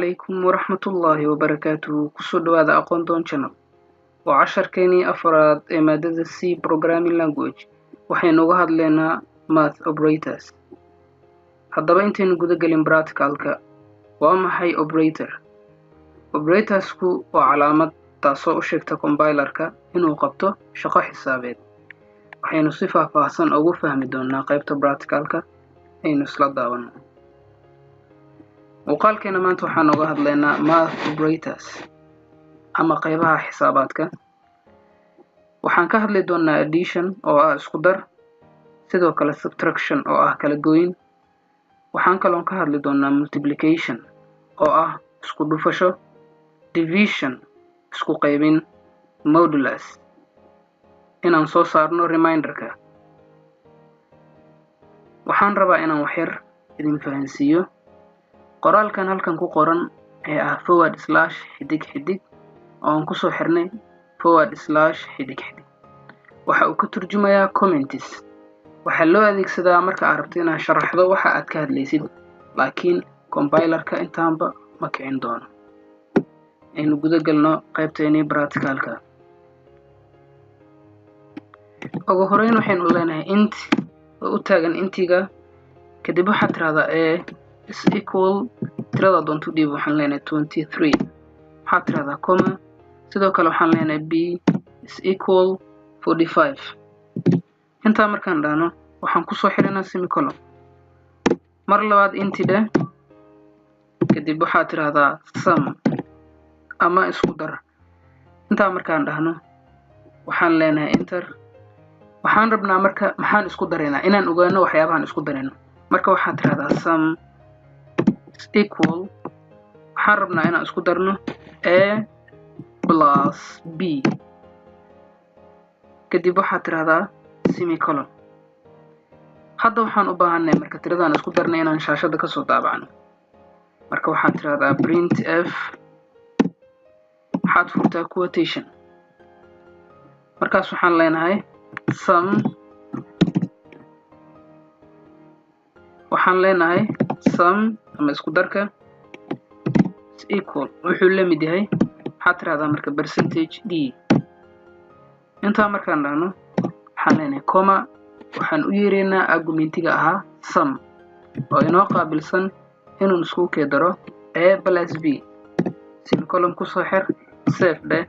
عليكم ورحمة الله وبركاته كسود هذا أقوندون channel وعشر كيني أفراد مادة C programming language وحين وهاد لنا math operators هذا انتين قد قلن practicalك وأما حي operators كو وعلامة تاسو شكتا compilerka إنو قبطو شقا حسابات وحين صفة فاحسن أو فهمي دونا قيبتا practicalka أي نسلا داونا وقال كنا ما انتو حانو قهد لنا math operators أما قيبها حساباتك وحان كهد لدونا addition أو اسكدر سيدو كلا subtraction أو كلا قوين وحان كلون كهد لدونا multiplication أو اسكدو فشو division اسكو قيبين modulus إنان سو صارنو reminderka وحان ربا إنان وحير إذن فهنسيو qoraalkan halkan ku qoran ee forward slash xidig xidig oo aan ku soo xirnay forward slash xidig xidig waxa uu ka turjumayaa comments waxa loo adeegsadaa marka aad rabto inaad sharaxdo waxa aad ka hadlaysid laakiin compilerka intaanba ma kicin doono aynu guda galno qaybteeni practicalka ugu horeyn waxaynu leenahay int oo u taagan intiga kadib waxaad tiraahdaa is equal tirada doonto dhiib waxaan leenahay 23 waxaad tiraahdaa comma sidoo kale waxaan leenahay b is equal 45 intaa markaan dhahno waxaan ku soo xirinaa semicolon mar labaad intida kadib waxaad tiraahdaa sum ama isku dar intaa markaan dhahno waxaan leenahay enter waxaan rabnaa marka maxaan isku dareynaa inaan ogaano waxyaabahan isku dareyno marka waxaad tiraahdaa sum equal waxaan rabnaa inaan isku darno a plus b kadib waxaad tiraahdaa semicolon hadda waxaan u baahanay marka tiradaan isku darnay inaan shaashada ka soo daabacno marka waxaad tiraahdaa printf waxaad furtaa quotation markaas waxaan leenahay sum waxaan leenahay sum ama isku darka is equal wuxuu la mid yahay waxaad tiraahdaa marka percentage d intaa markaan dhahno waxaan leenahay comma waxaan u yeeraynaa argumentiga ahaa sum oo inoo qaabilsan inuu isku keedaro a plus b semicolon ku soo xir save dheh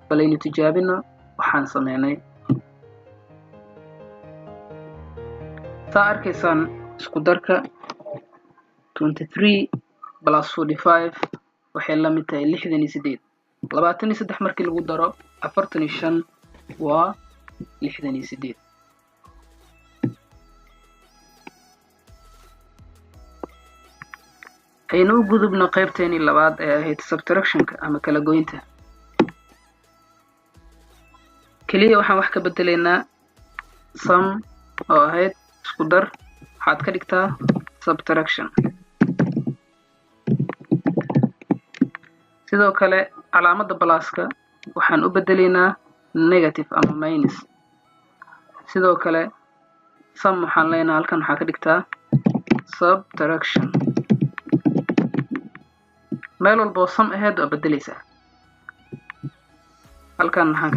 balaynu tijaabino waxaan sameynay saa arkaysaan isku darka 23 plus 45 waxay la mid tahay 68 23 markii lagu daro 45 waa 68 aynu u gudubno qaybteeni labaad ee ahayd subtractionka ama kala goynta kaliya waxaan wax ka bedelaynaa sum oo ahayd isku dar waxaad ka dhigtaa subtraction sidoo kale calaamada pluska waxaan u bedelaynaa negative ama minus sidoo kale sum waxaan leenahay halkan waxaa ka dhigtaa subtraction meel walba oo sum ahayd oo bedelaysaa halkan waxaan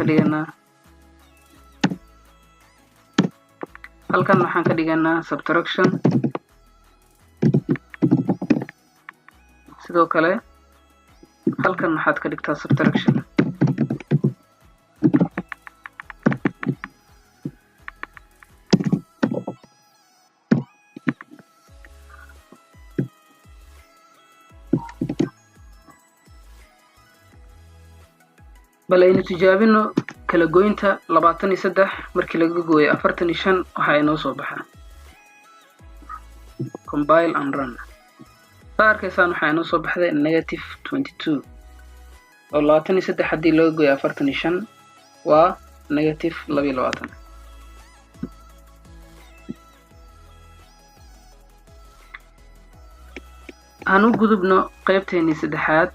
ka dhiganaa subtraction sidoo kale halkan waxaad ka dhigtaa subtraction balaynu tijaabino kala goynta 23 markii laga gooyo 45 waxa inoo soo baxaa compile and run arkaysan waxa inoo soo baxday negative 22 oo 23 hadii laga gooyo 45 waa negative 22 aanu gudubno qaybteeni saddexaad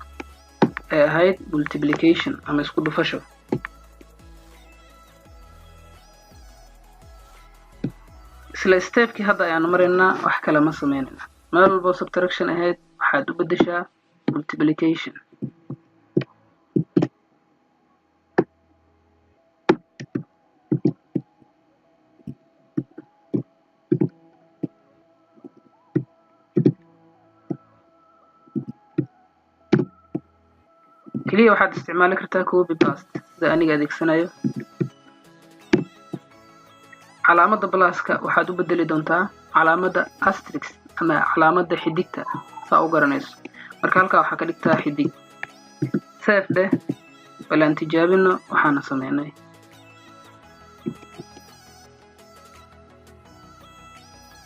ee ahayd multiplication ama isku dhufasho isla stepkii hadda ayaan marinaa wax kale ma sameynayna meel walba subtraction ahayd waxaad u bedeshaa multiplication. kaliya waxaad isticmaali kartaa copy paste sida aniga adeegsanayo. calaamadda pluska waxaad u bedeli doontaa calaamadda asterisk ama calaamadda xidigta saa u garanayso. marka halkaa waxaa ka dhigtaa xidig. save dheh balaan tijaabino waxaana sameynay.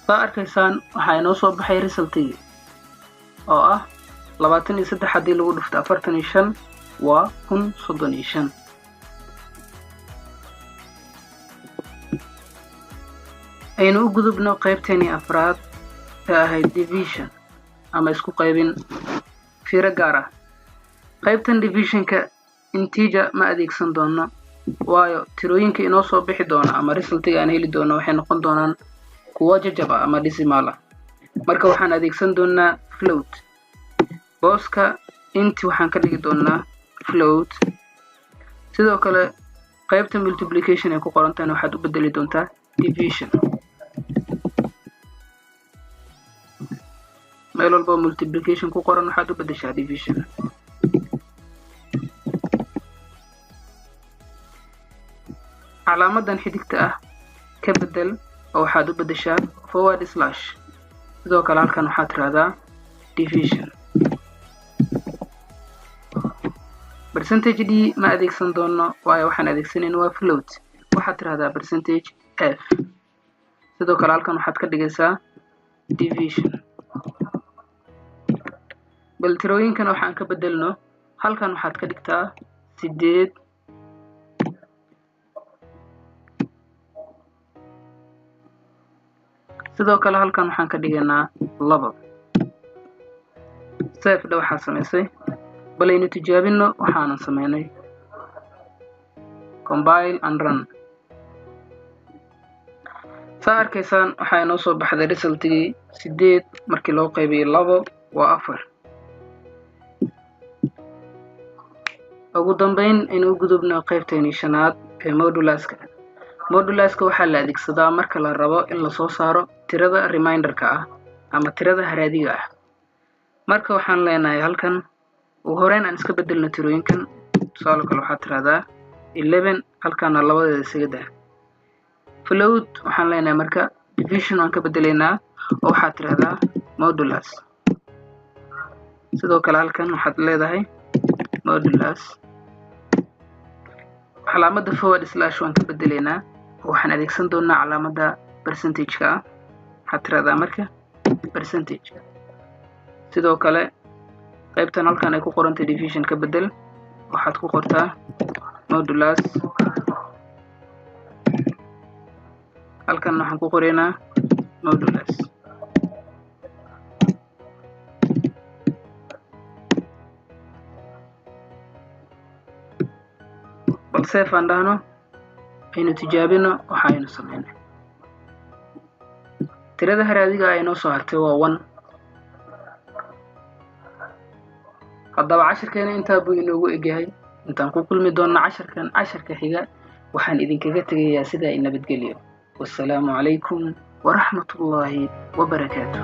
saa arkaysaan waxaa inoo soo baxay resultigii oo ah 23 haddii lagu dhufto 45 waa 1035. aynu u gudubno qaybteeni afraad ee ahayd division ama isku qaybin fiiro gaar ah. qaybtan divisionka integer ma adeegsan doono waayo tirooyinka inoo soo bixi doona ama resultiga aan heli doono waxay noqon doonaan kuwa jajab ah ama decimal ah. marka waxaan adeegsan doonaa float. booska inti waxaan ka dhigi doonaa float. sidoo kale qaybta multiplication ay ku qorantahay waxaad u bedeli doontaa division. meel walba multiplication ku qoran waxaad u bedeshaa division. calaamadan xidigta ah ka bedel oo waxaad u bedeshaa forward slash. sidoo kale halkan waxaad tiraahdaa division. percentage d ma adeegsan doono waayo waxaan adeegsanayna waa float. waxaad tiraahdaa percentage f. sidoo kale halkan waxaad ka dhigaysaa division. bal tirooyinkan waxaan ka bedelno. halkan waxaad ka dhigtaa 8. sidoo kale halkan waxaan ka dhigaynaa 2. save dha waxaa samaysay. balaynu tijaabino waxaanan sameynay. compile and run. saa arkaysaan waxaa inoo soo baxday resultigii 8 markii loo qaybiyey 2 waa 4. ugu dambeyn aynu u gudubno qaybteeni shanaad ee modulaska. modulaska waxaa la adeegsadaa marka la rabo in la soo saaro tirada reminderka ah ama tirada haraadiga ah. marka waxaan leenahay halkan ugu horeyn aan iska bedelno tirooyinkan. tusaale kale waxaad tiraahdaa 11 halkaana labadeeda isaga dah. float waxaan leenahay marka division waan ka bedelaynaa oo waxaad tiraahdaa modulus. sidoo kale halkan waxaad leedahay modulus. calaamadda forward slash waan ka bedelaynaa oo waxaan adeegsan doonaa calaamadda percentage-ka ah. waxaad tiraahdaa marka percentage. sidoo kale qaybtan halkan ay ku qorantay division ka bedel waxaad ku qortaa modulus. halkan waxaan ku qoraynaa modulus. balse aan dhahno aynu tijaabino waxaynu sameynay. tirada haraadiga ay noo soo hartay waa 1. haddaba casharkeena intaa buu inoogu egyahay. intaan ku kulmi doonno casharka xiga waxaan idinkaga tegayaa sidaa in nabadgelyo. والسلام عليكم ورحمة الله وبركاته.